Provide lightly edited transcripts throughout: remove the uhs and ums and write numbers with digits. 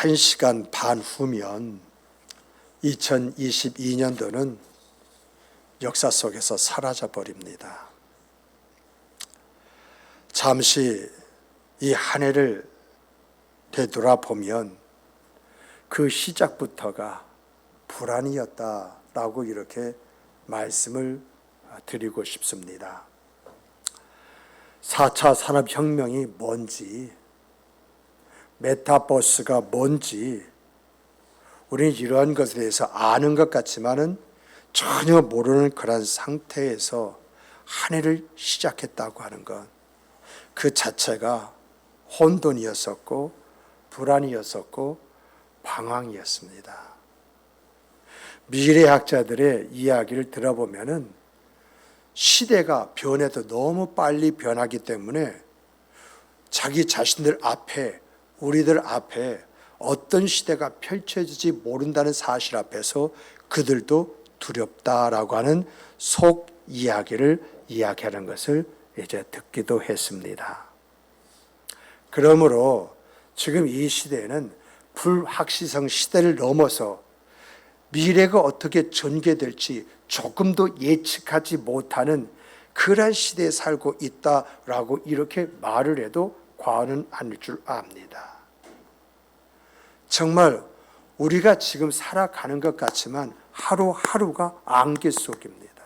1시간 반 후면 2022년도는 역사 속에서 사라져 버립니다. 잠시 이 한 해를 되돌아보면 그 시작부터가 불안이었다라고 이렇게 말씀을 드리고 싶습니다. 4차 산업혁명이 뭔지, 메타버스가 뭔지 우리는 이러한 것에 대해서 아는 것 같지만은 전혀 모르는 그런 상태에서 한 해를 시작했다고 하는 것, 그 자체가 혼돈이었었고 불안이었었고 방황이었습니다. 미래학자들의 이야기를 들어보면은 시대가 변해도 너무 빨리 변하기 때문에 자기 자신들 앞에, 우리들 앞에 어떤 시대가 펼쳐질지 모른다는 사실 앞에서 그들도 두렵다라고 하는 속 이야기를 이야기하는 것을 이제 듣기도 했습니다. 그러므로 지금 이 시대에는 불확실성 시대를 넘어서 미래가 어떻게 전개될지 조금도 예측하지 못하는 그런 시대에 살고 있다라고 이렇게 말을 해도 과언은 아닐 줄 압니다. 정말 우리가 지금 살아가는 것 같지만 하루하루가 안개 속입니다.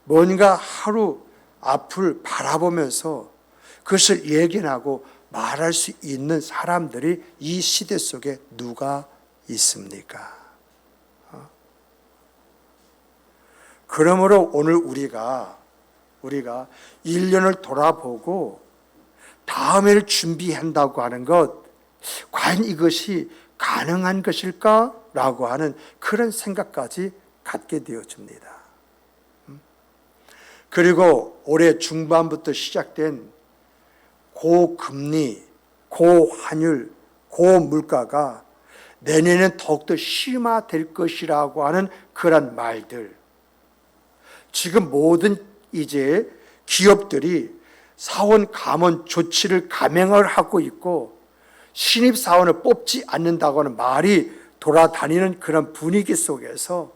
뭔가 하루 앞을 바라보면서 그것을 예견하고 말할 수 있는 사람들이 이 시대 속에 누가 있습니까? 그러므로 오늘 우리가 1년을 돌아보고 다음 해를 준비한다고 하는 것, 과연 이것이 가능한 것일까라고 하는 그런 생각까지 갖게 되어집니다. 그리고 올해 중반부터 시작된 고금리, 고환율, 고물가가 내년에는 더욱더 심화될 것이라고 하는 그런 말들, 지금 모든 이제 기업들이 사원 감원 조치를 감행을 하고 있고 신입사원을 뽑지 않는다고 하는 말이 돌아다니는 그런 분위기 속에서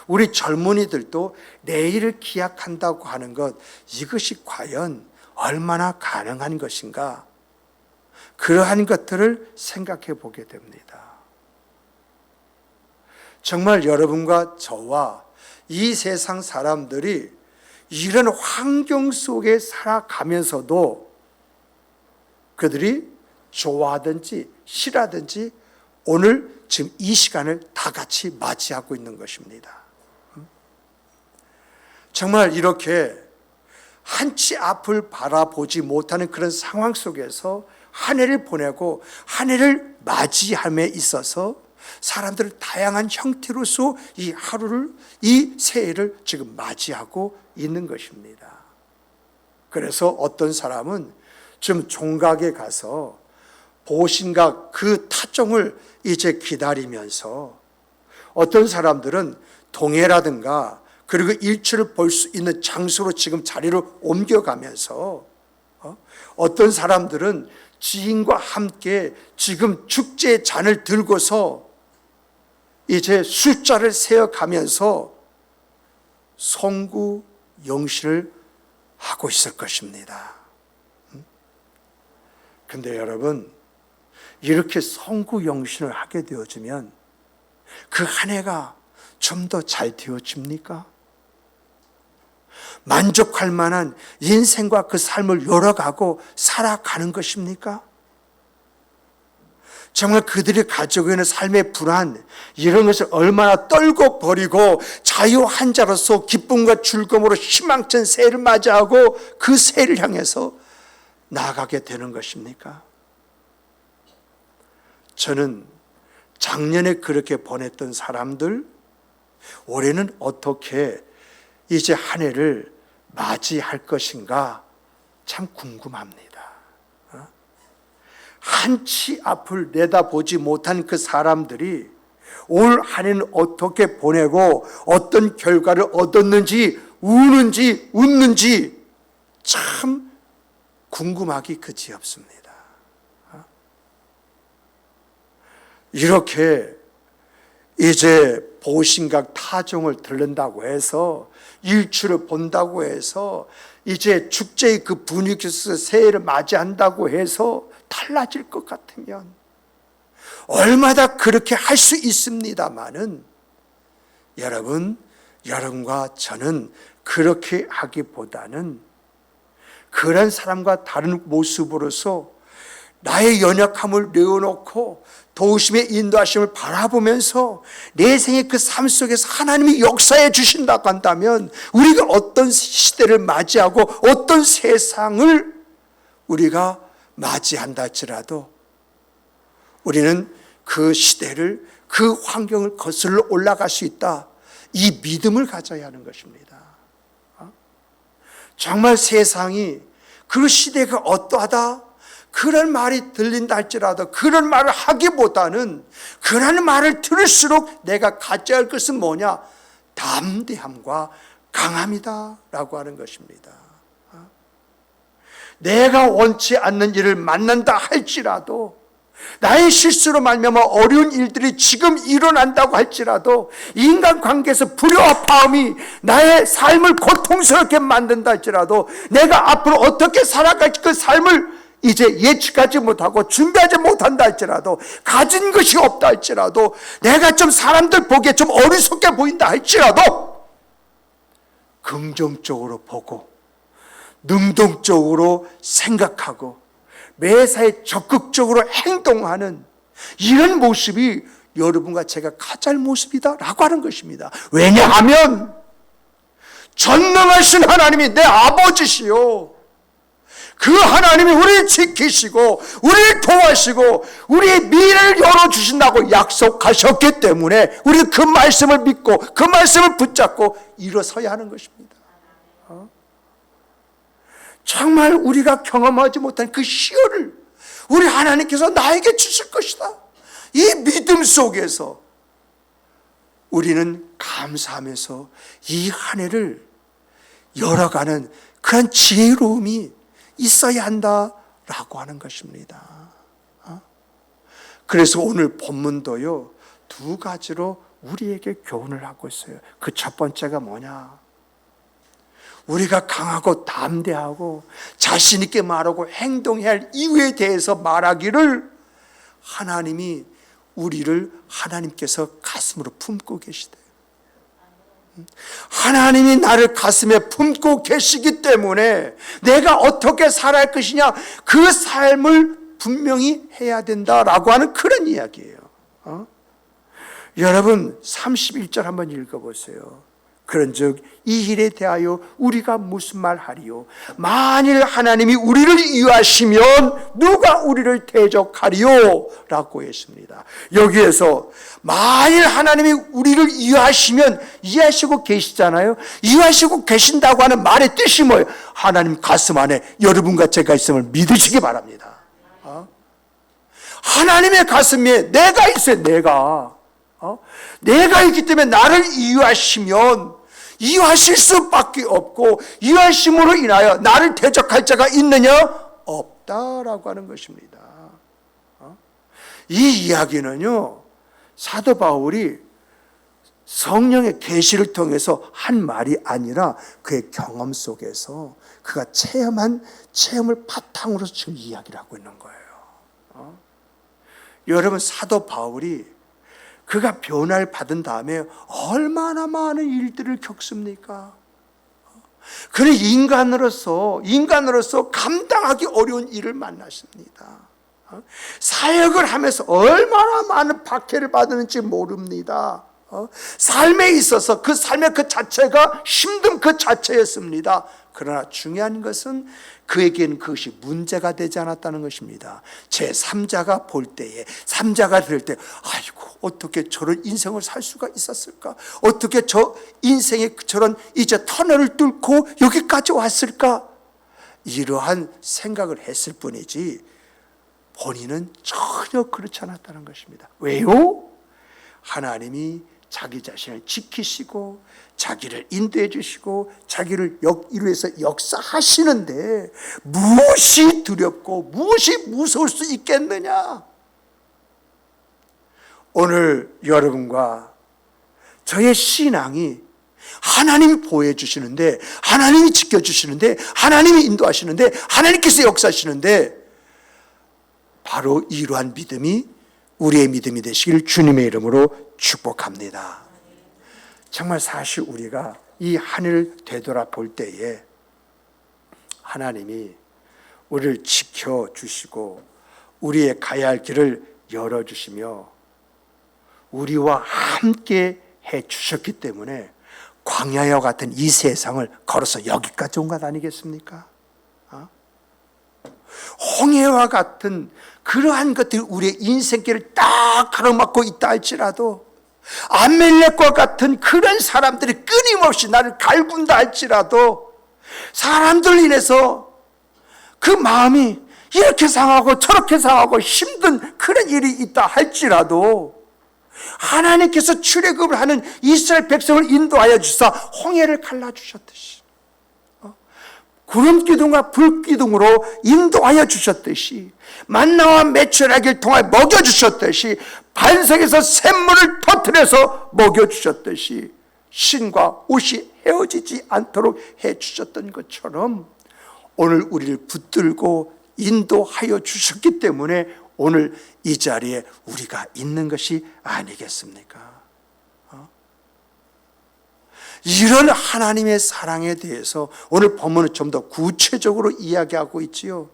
우리 젊은이들도 내일을 기약한다고 하는 것, 이것이 과연 얼마나 가능한 것인가? 그러한 것들을 생각해 보게 됩니다. 정말 여러분과 저와 이 세상 사람들이 이런 환경 속에 살아가면서도 그들이 좋아하든지 싫어하든지 오늘 지금 이 시간을 다 같이 맞이하고 있는 것입니다. 정말 이렇게 한치 앞을 바라보지 못하는 그런 상황 속에서 한 해를 보내고 한 해를 맞이함에 있어서 사람들은 다양한 형태로서 이 하루를, 이 새해를 지금 맞이하고 있는 것입니다. 그래서 어떤 사람은 지금 종각에 가서 보신각 그 타종을 이제 기다리면서, 어떤 사람들은 동해라든가 그리고 일출을 볼 수 있는 장소로 지금 자리를 옮겨가면서, 어떤 사람들은 지인과 함께 지금 축제의 잔을 들고서 이제 숫자를 세어가면서 송구 영시를 하고 있을 것입니다. 근데 여러분, 이렇게 송구 영신을 하게 되어지면 그 한 해가 좀 더 잘 되어집니까? 만족할 만한 인생과 그 삶을 열어가고 살아가는 것입니까? 정말 그들이 가지고 있는 삶의 불안, 이런 것을 얼마나 떨고 버리고 자유 한 자로서 기쁨과 즐거움으로 희망찬 새해를 맞이하고 그 새해를 향해서 나아가게 되는 것입니까? 저는 작년에 그렇게 보냈던 사람들, 올해는 어떻게 이제 한 해를 맞이할 것인가 참 궁금합니다. 한치 앞을 내다보지 못한 그 사람들이 올 한 해는 어떻게 보내고 어떤 결과를 얻었는지, 우는지 웃는지 참 궁금하기 그지없습니다. 이렇게 이제 보신각 타종을 들른다고 해서 일출을 본다고 해서 이제 축제의 그 분위기에서 새해를 맞이한다고 해서 달라질 것 같으면 얼마나 그렇게 할 수 있습니다마는 여러분과 저는 그렇게 하기보다는 그런 사람과 다른 모습으로서 나의 연약함을 내어놓고 도우심의 인도하심을 바라보면서 내 생의 그 삶 속에서 하나님이 역사해 주신다고 한다면 우리가 어떤 시대를 맞이하고 어떤 세상을 우리가 맞이한다 할지라도 우리는 그 시대를 그 환경을 거슬러 올라갈 수 있다. 이 믿음을 가져야 하는 것입니다. 정말 세상이 그 시대가 어떠하다 그런 말이 들린다 할지라도 그런 말을 하기보다는 그런 말을 들을수록 내가 가져야 할 것은 뭐냐? 담대함과 강함이다 라고 하는 것입니다. 내가 원치 않는 일을 만난다 할지라도 나의 실수로 말미암아 어려운 일들이 지금 일어난다고 할지라도 인간관계에서 불효화파음이 나의 삶을 고통스럽게 만든다 할지라도 내가 앞으로 어떻게 살아갈지 그 삶을 이제 예측하지 못하고 준비하지 못한다 할지라도 가진 것이 없다 할지라도 내가 좀 사람들 보기에 좀 어리석게 보인다 할지라도 긍정적으로 보고 능동적으로 생각하고 매사에 적극적으로 행동하는 이런 모습이 여러분과 제가 가질 모습이다 라고 하는 것입니다. 왜냐하면 전능하신 하나님이 내 아버지시요 그 하나님이 우리를 지키시고 우리를 도와시고 우리의 미래를 열어주신다고 약속하셨기 때문에 우리는 그 말씀을 믿고 그 말씀을 붙잡고 일어서야 하는 것입니다. 정말 우리가 경험하지 못한 그 시효를 우리 하나님께서 나에게 주실 것이다. 이 믿음 속에서 우리는 감사하면서 이 한 해를 열어가는 그런 지혜로움이 있어야 한다라고 하는 것입니다. 그래서 오늘 본문도요 2가지로 우리에게 교훈을 하고 있어요. 그 첫 번째가 뭐냐? 우리가 강하고 담대하고 자신 있게 말하고 행동해야 할 이유에 대해서 말하기를 하나님이 우리를 하나님께서 가슴으로 품고 계시대요. 하나님이 나를 가슴에 품고 계시기 때문에 내가 어떻게 살아야 할 것이냐 그 삶을 분명히 해야 된다라고 하는 그런 이야기예요. 여러분 31절 한번 읽어보세요. 그런즉 이 일에 대하여 우리가 무슨 말 하리요? 만일 하나님이 우리를 이해하시면 누가 우리를 대적하리요? 라고 했습니다. 여기에서 만일 하나님이 우리를 이해하시고 계시잖아요. 이해하시고 계신다고 하는 말의 뜻이 뭐예요? 하나님 가슴 안에 여러분과 제가 있음을 믿으시기 바랍니다. 하나님의 가슴에 내가 있어요. 내가 있기 때문에 나를 이해하시면 이해하실 수밖에 없고 이해하심으로 인하여 나를 대적할 자가 있느냐? 없다라고 하는 것입니다. 이 이야기는요 사도 바울이 성령의 계시를 통해서 한 말이 아니라 그의 경험 속에서 그가 체험을 바탕으로 지금 이야기를 하고 있는 거예요. 여러분 사도 바울이 그가 변화를 받은 다음에 얼마나 많은 일들을 겪습니까? 그는 인간으로서 감당하기 어려운 일을 만났습니다. 사역을 하면서 얼마나 많은 박해를 받았는지 모릅니다. 삶에 있어서 그 삶의 그 자체가 힘든 그 자체였습니다. 그러나 중요한 것은 그에게는 그것이 문제가 되지 않았다는 것입니다. 제3자가 볼 때에 3자가 들을 때 아이고 어떻게 저런 인생을 살 수가 있었을까? 어떻게 저 인생의 저런 이제 터널을 뚫고 여기까지 왔을까? 이러한 생각을 했을 뿐이지 본인은 전혀 그렇지 않았다는 것입니다. 왜요? 하나님이 자기 자신을 지키시고 자기를 인도해 주시고 자기를 위해서 역사하시는데 무엇이 두렵고 무엇이 무서울 수 있겠느냐? 오늘 여러분과 저의 신앙이 하나님이 보호해 주시는데, 하나님이 지켜주시는데, 하나님이 인도하시는데, 하나님께서 역사하시는데, 바로 이러한 믿음이 우리의 믿음이 되시길 주님의 이름으로 축복합니다. 정말 사실 우리가 이 하늘을 되돌아볼 때에 하나님이 우리를 지켜주시고 우리의 가야 할 길을 열어주시며 우리와 함께 해주셨기 때문에 광야와 같은 이 세상을 걸어서 여기까지 온 것 아니겠습니까? 홍해와 같은 그러한 것들이 우리의 인생길을 딱 가로막고 있다 할지라도, 아멜렉과 같은 그런 사람들이 끊임없이 나를 갈군다 할지라도, 사람들 인해서 그 마음이 이렇게 상하고 저렇게 상하고 힘든 그런 일이 있다 할지라도, 하나님께서 출애굽을 하는 이스라엘 백성을 인도하여 주사 홍해를 갈라주셨듯이, 구름 기둥과 불 기둥으로 인도하여 주셨듯이, 만나와 메추라기를 통하여 먹여주셨듯이, 반석에서 샘물을 터뜨려서 먹여주셨듯이, 신과 옷이 헤어지지 않도록 해주셨던 것처럼 오늘 우리를 붙들고 인도하여 주셨기 때문에 오늘 이 자리에 우리가 있는 것이 아니겠습니까? 이런 하나님의 사랑에 대해서 오늘 본문은 좀 더 구체적으로 이야기하고 있지요.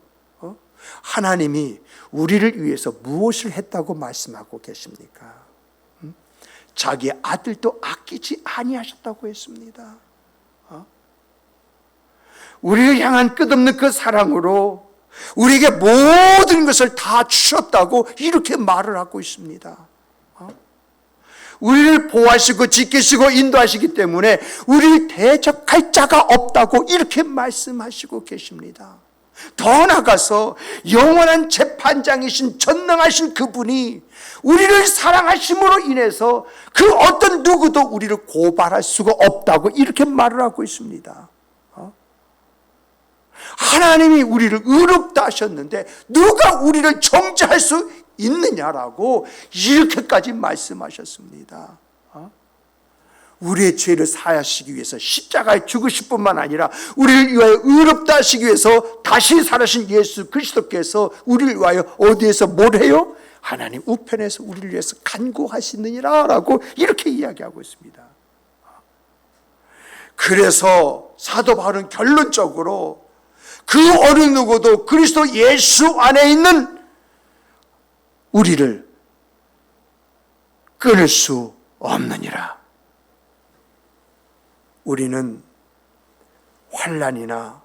하나님이 우리를 위해서 무엇을 했다고 말씀하고 계십니까? 자기 아들도 아끼지 아니하셨다고 했습니다. 우리를 향한 끝없는 그 사랑으로 우리에게 모든 것을 다 주셨다고 이렇게 말을 하고 있습니다. 우리를 보호하시고 지키시고 인도하시기 때문에 우리를 대적할 자가 없다고 이렇게 말씀하시고 계십니다. 더 나아가서 영원한 재판장이신 전능하신 그분이 우리를 사랑하심으로 인해서 그 어떤 누구도 우리를 고발할 수가 없다고 이렇게 말을 하고 있습니다. 하나님이 우리를 의롭다 하셨는데 누가 우리를 정죄할 수 있느냐라고 이렇게까지 말씀하셨습니다. 우리의 죄를 사하시기 위해서 십자가에 죽으실 뿐만 아니라 우리를 위하여 의롭다 하시기 위해서 다시 살아신 예수 그리스도께서 우리를 위하여 어디에서 뭘 해요? 하나님 우편에서 우리를 위해서 간구하시느니라 라고 이렇게 이야기하고 있습니다. 그래서 사도 바울은 결론적으로 그 어느 누구도 그리스도 예수 안에 있는 우리를 끊을 수 없느니라. 우리는 환난이나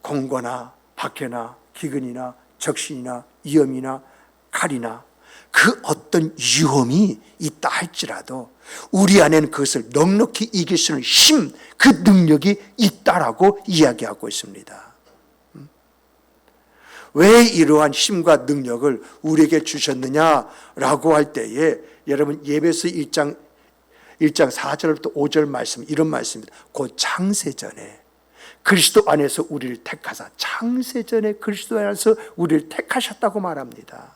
공고나 박해나 기근이나 적신이나 위험이나 칼이나 그 어떤 위험이 있다 할지라도 우리 안에는 그것을 넉넉히 이길 수 있는 힘, 그 능력이 있다라고 이야기하고 있습니다. 왜 이러한 힘과 능력을 우리에게 주셨느냐라고 할 때에 여러분 예배서 1장 4절부터 5절 말씀, 이런 말씀입니다. 곧 창세전에 그리스도 안에서 우리를 택하사, 창세전에 그리스도 안에서 우리를 택하셨다고 말합니다.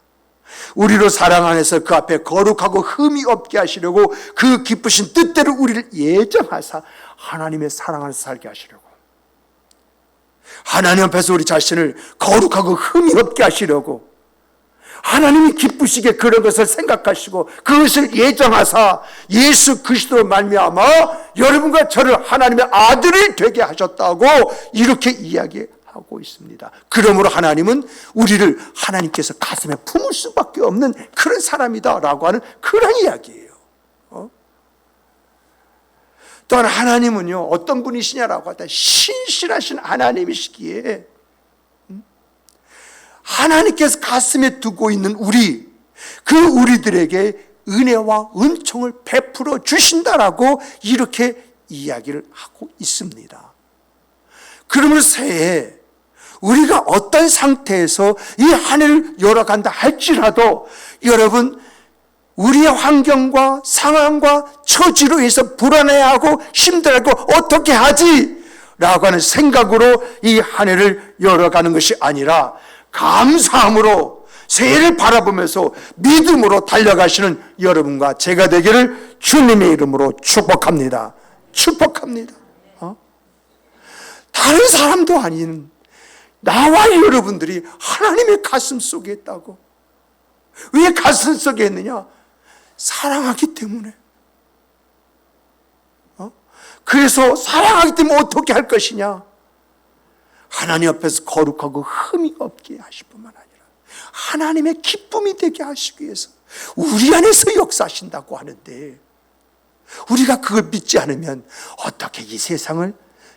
우리로 사랑 안에서 그 앞에 거룩하고 흠이 없게 하시려고 그 기쁘신 뜻대로 우리를 예정하사 하나님의 사랑 안에서 살게 하시려고, 하나님 앞에서 우리 자신을 거룩하고 흠이 없게 하시려고 하나님이 기쁘시게 그런 것을 생각하시고 그것을 예정하사 예수 그리스도로 말미암아 여러분과 저를 하나님의 아들이 되게 하셨다고 이렇게 이야기하고 있습니다. 그러므로 하나님은 우리를 하나님께서 가슴에 품을 수밖에 없는 그런 사람이다라고 하는 그런 이야기예요. 또한 하나님은요 어떤 분이시냐라고 하다 신실하신 하나님이시기에 하나님께서 가슴에 두고 있는 우리들에게 은혜와 은총을 베풀어 주신다라고 이렇게 이야기를 하고 있습니다. 그러므로 새해 우리가 어떤 상태에서 이 한 해를 열어간다 할지라도 여러분 우리의 환경과 상황과 처지로 인해서 불안해하고 힘들어하고 어떻게 하지? 라고 하는 생각으로 이 한 해를 열어가는 것이 아니라 감사함으로 새해를 바라보면서 믿음으로 달려가시는 여러분과 제가 되기를 주님의 이름으로 축복합니다. 축복합니다. 다른 사람도 아닌 나와 여러분들이 하나님의 가슴 속에 있다고. 왜 가슴 속에 있느냐? 사랑하기 때문에. 그래서 사랑하기 때문에 어떻게 할 것이냐? 하나님 앞에서 거룩하고 흠이 없게 하실 뿐만 아니라 하나님의 기쁨이 되게 하시기 위해서 우리 안에서 역사하신다고 하는데, 우리가 그걸 믿지 않으면 어떻게 이 세상을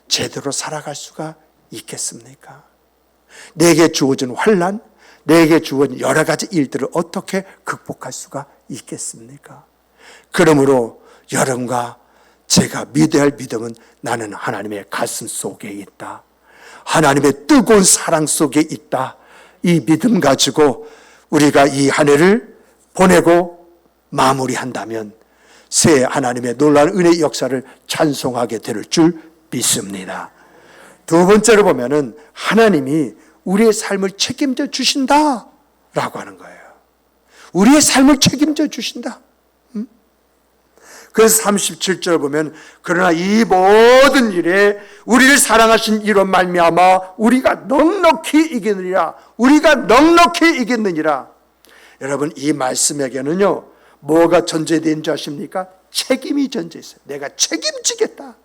제대로 살아갈 수가 있겠습니까? 내게 주어진 환난, 내게 주어진 여러 가지 일들을 어떻게 극복할 수가 있겠습니까? 그러므로 여러분과 제가 믿어야 할 믿음은 나는 하나님의 가슴 속에 있다. 하나님의 뜨거운 사랑 속에 있다. 이 믿음 가지고 우리가 이 한 해를 보내고 마무리한다면 새해 하나님의 놀라운 은혜의 역사를 찬송하게 될 줄 믿습니다. 두 번째로 보면은 하나님이 우리의 삶을 책임져 주신다라고 하는 거예요. 우리의 삶을 책임져 주신다. 그래서 37절 보면 그러나 이 모든 일에 우리를 사랑하신 이로 말미암아 우리가 넉넉히 이기느니라. 우리가 넉넉히 이겼느니라. 여러분, 이 말씀에게는요 뭐가 전제된 줄 아십니까? 책임이 전제했어요. 내가 책임지겠다.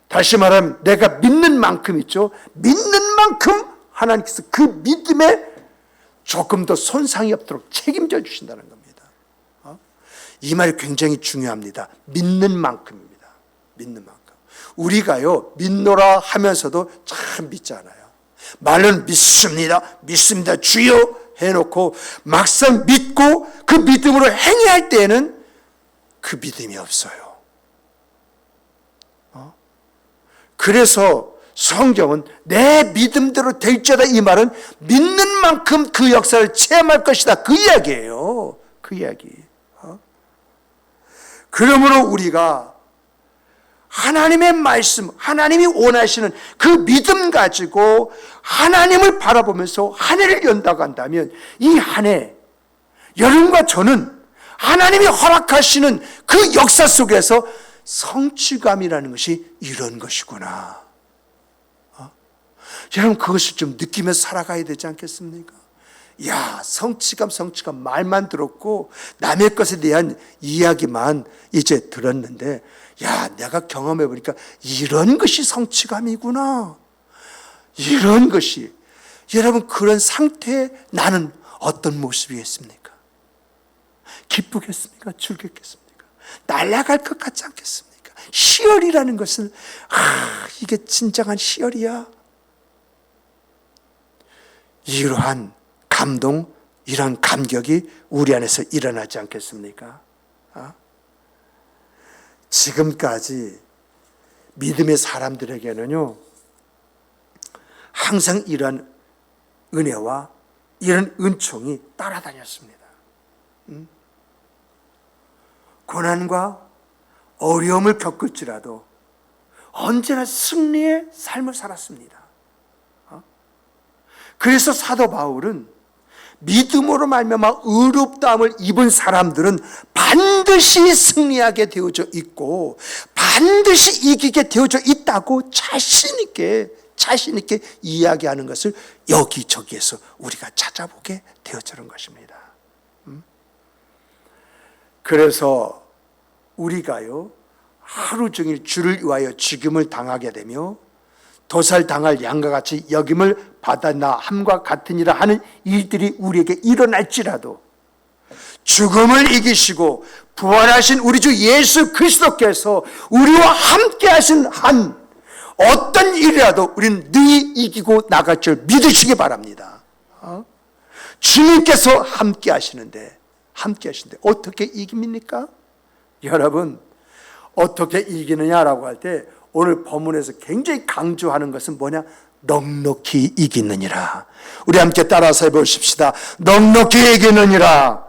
다시 말하면 내가 믿는 만큼 있죠. 믿는 만큼 하나님께서 그 믿음에 조금 더 손상이 없도록 책임져 주신다는 겁니다. 이 말이 굉장히 중요합니다. 믿는 만큼입니다. 믿는 만큼. 우리가요 믿노라 하면서도 참 믿지 않아요. 말은 믿습니다. 믿습니다. 주여 해놓고 막상 믿고 그 믿음으로 행해야 할 때에는 그 믿음이 없어요. 그래서 성경은 내 믿음대로 될지어다, 이 말은 믿는 만큼 그 역사를 체험할 것이다, 그 이야기예요. 그 이야기. 그러므로 우리가 하나님의 말씀, 하나님이 원하시는 그 믿음 가지고 하나님을 바라보면서 한 해를 연다고 한다면 이 한 해 여러분과 저는 하나님이 허락하시는 그 역사 속에서 성취감이라는 것이 이런 것이구나. 여러분, 그것을 좀 느끼면서 살아가야 되지 않겠습니까? 야, 성취감 말만 들었고 남의 것에 대한 이야기만 이제 들었는데, 야, 내가 경험해 보니까 이런 것이 성취감이구나. 이런 것이. 여러분, 그런 상태에 나는 어떤 모습이겠습니까? 기쁘겠습니까? 즐겁겠습니까? 날아갈 것 같지 않겠습니까? 희열이라는 것은 이게 진정한 희열이야. 이러한 감동, 이러한 감격이 우리 안에서 일어나지 않겠습니까? 지금까지 믿음의 사람들에게는요 항상 이런 은혜와 이런 은총이 따라다녔습니다. 고난과 어려움을 겪을지라도 언제나 승리의 삶을 살았습니다. 그래서 사도 바울은 믿음으로 말미암아 의롭다함을 입은 사람들은 반드시 승리하게 되어져 있고 반드시 이기게 되어져 있다고 자신 있게 이야기하는 것을 여기저기에서 우리가 찾아보게 되어지는 것입니다. 그래서 우리가요 하루 종일 주를 위하여 죽임을 당하게 되며 도살당할 양과 같이 여김을 받았나 함과 같으니라 하는 일들이 우리에게 일어날지라도 죽음을 이기시고 부활하신 우리 주 예수 그리스도께서 우리와 함께 하신 한 어떤 일이라도 우리는 늘 이기고 나갈 줄 믿으시기 바랍니다. 주님께서 함께 하시는데 어떻게 이깁니까? 여러분, 어떻게 이기느냐라고 할 때 오늘 본문에서 굉장히 강조하는 것은 뭐냐? 넉넉히 이기느니라. 우리 함께 따라서 해보십시다. 넉넉히 이기느니라.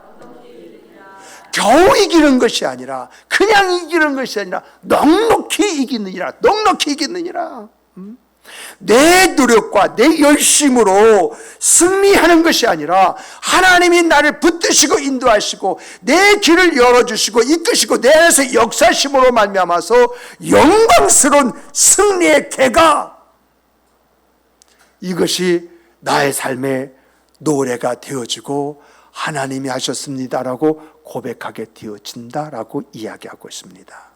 겨우 이기는 것이 아니라, 그냥 이기는 것이 아니라 넉넉히 이기느니라. 넉넉히 이기느니라. 내 노력과 내 열심으로 승리하는 것이 아니라 하나님이 나를 붙드시고 인도하시고 내 길을 열어주시고 이끄시고 내 안에서 역사심으로 말미암아서 영광스러운 승리의 계가, 이것이 나의 삶의 노래가 되어지고 하나님이 하셨습니다라고 고백하게 되어진다라고 이야기하고 있습니다.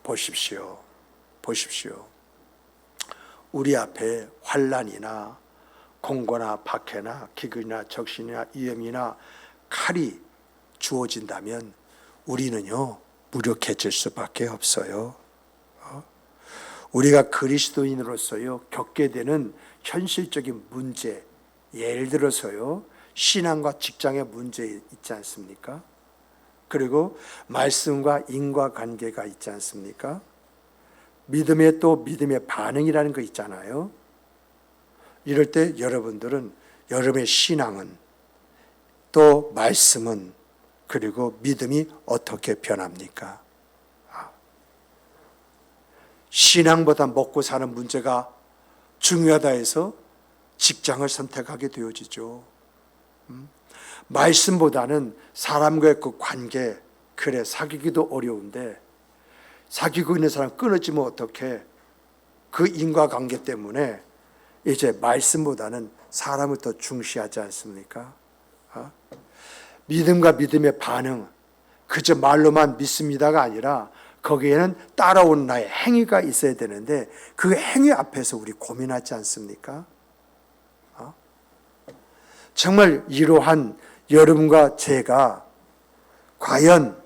보십시오. 우리 앞에 환난이나 공고나 박해나 기근이나 적신이나 위험이나 칼이 주어진다면 우리는요 무력해질 수밖에 없어요. 우리가 그리스도인으로서요 겪게 되는 현실적인 문제, 예를 들어서요 신앙과 직장의 문제 있지 않습니까? 그리고 말씀과 인과관계가 있지 않습니까? 믿음의 반응이라는 거 있잖아요. 이럴 때 여러분들은 여러분의 신앙은 또 말씀은 그리고 믿음이 어떻게 변합니까? 신앙보다 먹고 사는 문제가 중요하다 해서 직장을 선택하게 되어지죠. 말씀보다는 사람과의 그 관계, 그래 사귀기도 어려운데 사귀고 있는 사람 끊어지면 어떡해? 그 인과관계 때문에 이제 말씀보다는 사람을 더 중시하지 않습니까? 믿음과 믿음의 반응, 그저 말로만 믿습니다가 아니라 거기에는 따라오는 나의 행위가 있어야 되는데 그 행위 앞에서 우리 고민하지 않습니까? 정말 이러한 여러분과 제가 과연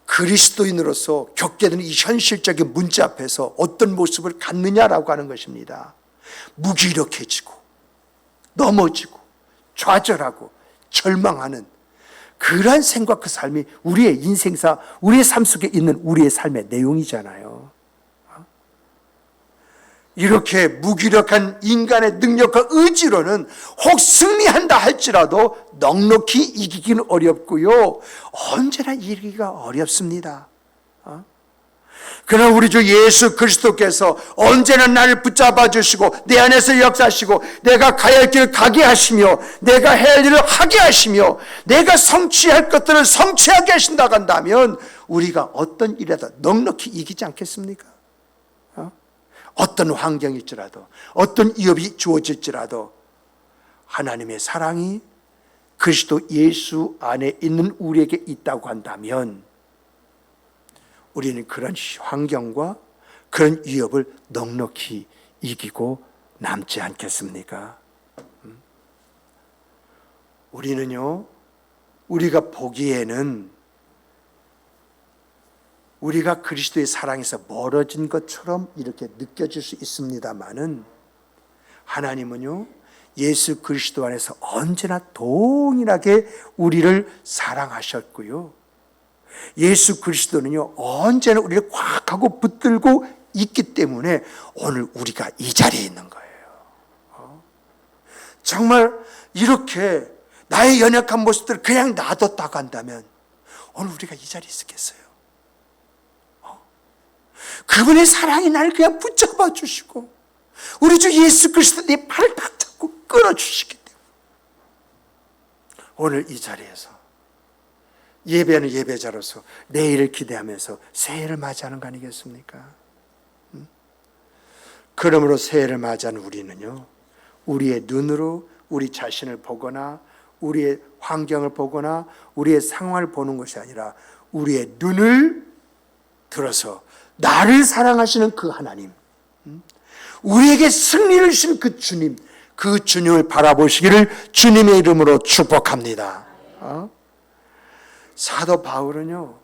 그리스도인으로서 겪게 되는 이 현실적인 문제 앞에서 어떤 모습을 갖느냐라고 하는 것입니다. 무기력해지고 넘어지고 좌절하고 절망하는 그러한 생각, 그 삶이 우리의 인생사, 우리의 삶 속에 있는 우리의 삶의 내용이잖아요. 이렇게 무기력한 인간의 능력과 의지로는 혹 승리한다 할지라도 넉넉히 이기기는 어렵고요. 언제나 이기기가 어렵습니다. 그러나 우리 주 예수 그리스도께서 언제나 나를 붙잡아 주시고 내 안에서 역사하시고 내가 가야 할 길을 가게 하시며 내가 해야 할 일을 하게 하시며 내가 성취할 것들을 성취하게 하신다고 한다면 우리가 어떤 일에도 넉넉히 이기지 않겠습니까? 어떤 환경일지라도 어떤 위협이 주어질지라도 하나님의 사랑이 그리스도 예수 안에 있는 우리에게 있다고 한다면 우리는 그런 환경과 그런 위협을 넉넉히 이기고 남지 않겠습니까? 우리는요, 우리가 보기에는 우리가 그리스도의 사랑에서 멀어진 것처럼 이렇게 느껴질 수 있습니다만은 하나님은요, 예수 그리스도 안에서 언제나 동일하게 우리를 사랑하셨고요. 예수 그리스도는요, 언제나 우리를 꽉 하고 붙들고 있기 때문에 오늘 우리가 이 자리에 있는 거예요. 정말 이렇게 나의 연약한 모습들을 그냥 놔뒀다고 한다면 오늘 우리가 이 자리에 있었겠어요? 그분의 사랑이 나를 그냥 붙잡아 주시고 우리 주 예수 그리스도 내 팔을 딱 잡고 끌어주시기 때문에 오늘 이 자리에서 예배하는 예배자로서 내일을 기대하면서 새해를 맞이하는 거 아니겠습니까? 그러므로 새해를 맞이하는 우리는요, 우리의 눈으로 우리 자신을 보거나 우리의 환경을 보거나 우리의 상황을 보는 것이 아니라 우리의 눈을 들어서 나를 사랑하시는 그 하나님, 우리에게 승리를 주신 그 주님, 그 주님을 바라보시기를 주님의 이름으로 축복합니다. 사도 바울은요,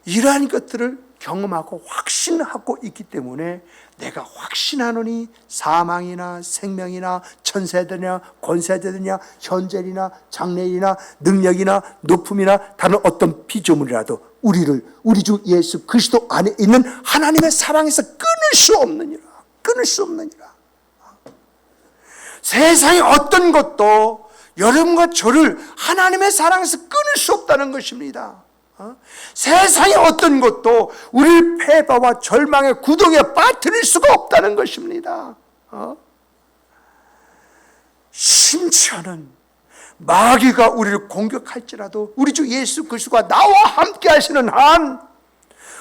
이러한 것들을 경험하고 확신하고 있기 때문에 내가 확신하노니 사망이나 생명이나 천세들이나 권세들이나 현재이나 장래이나 능력이나 높음이나 다른 어떤 피조물이라도 우리 주 예수 그리스도 안에 있는 하나님의 사랑에서 끊을 수 없느니라. 세상의 어떤 것도 여러분과 저를 하나님의 사랑에서 끊을 수 없다는 것입니다. 세상의 어떤 것도 우리를 패배와 절망의 구덩이에 빠뜨릴 수가 없다는 것입니다. 심지어는 마귀가 우리를 공격할지라도 우리 주 예수 그리스도가 나와 함께 하시는 한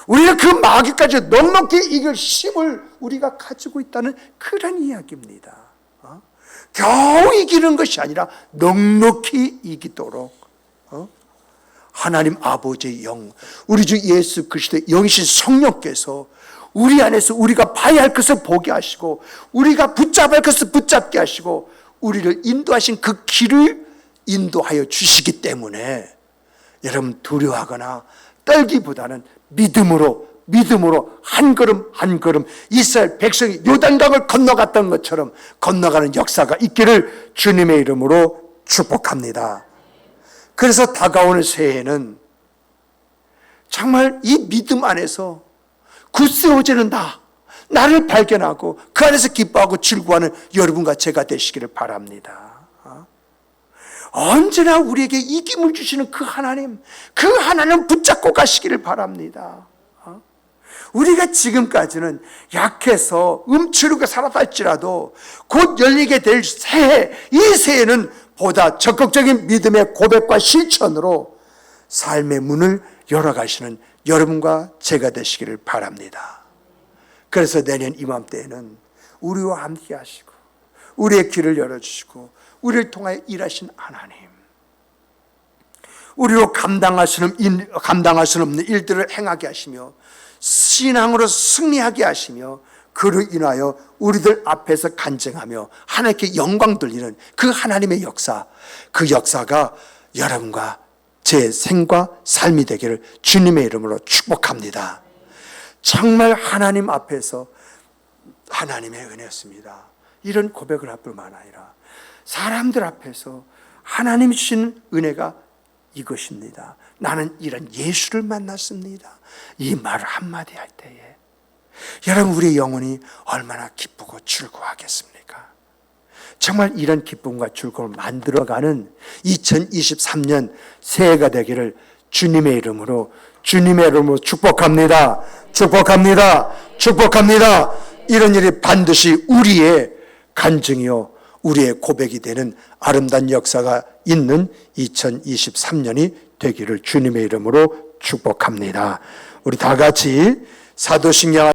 우리는 그 마귀까지 넉넉히 이길 힘을 우리가 가지고 있다는 그런 이야기입니다. 겨우 이기는 것이 아니라 넉넉히 이기도록 하나님 아버지의 영, 우리 주 예수 그리스도의 영이신 성령께서 우리 안에서 우리가 봐야 할 것을 보게 하시고 우리가 붙잡아야 할 것을 붙잡게 하시고 우리를 인도하신 그 길을 인도하여 주시기 때문에 여러분 두려워하거나 떨기보다는 믿음으로 한 걸음 한 걸음 이스라엘 백성이 요단강을 건너갔던 것처럼 건너가는 역사가 있기를 주님의 이름으로 축복합니다. 그래서 다가오는 새해에는 정말 이 믿음 안에서 굳세워지는 나를 발견하고 그 안에서 기뻐하고 즐거워하는 여러분과 제가 되시기를 바랍니다. 언제나 우리에게 이김을 주시는 그 하나님 붙잡고 가시기를 바랍니다. 우리가 지금까지는 약해서 움츠리고 살았다 할지라도 곧 열리게 될 새해, 이 새해는 보다 적극적인 믿음의 고백과 실천으로 삶의 문을 열어가시는 여러분과 제가 되시기를 바랍니다. 그래서 내년 이맘때에는 우리와 함께 하시고 우리의 길을 열어주시고 우리를 통하여 일하신 하나님, 우리로 감당할 수 없는 일들을 행하게 하시며 신앙으로 승리하게 하시며 그로 인하여 우리들 앞에서 간증하며 하나님께 영광 돌리는 그 하나님의 역사, 그 역사가 여러분과 제 생과 삶이 되기를 주님의 이름으로 축복합니다. 정말 하나님 앞에서 하나님의 은혜였습니다. 이런 고백을 할 뿐만 아니라 사람들 앞에서 하나님이 주신 은혜가 이것입니다. 나는 이런 예수를 만났습니다. 이 말을 한마디 할 때에 여러분 우리의 영혼이 얼마나 기쁘고 즐거워하겠습니까? 정말 이런 기쁨과 즐거움을 만들어가는 2023년 새해가 되기를 주님의 이름으로 축복합니다. 축복합니다. 이런 일이 반드시 우리의 간증이요 우리의 고백이 되는 아름다운 역사가 있는 2023년이 되기를 주님의 이름으로 축복합니다. 우리 다 같이 사도신경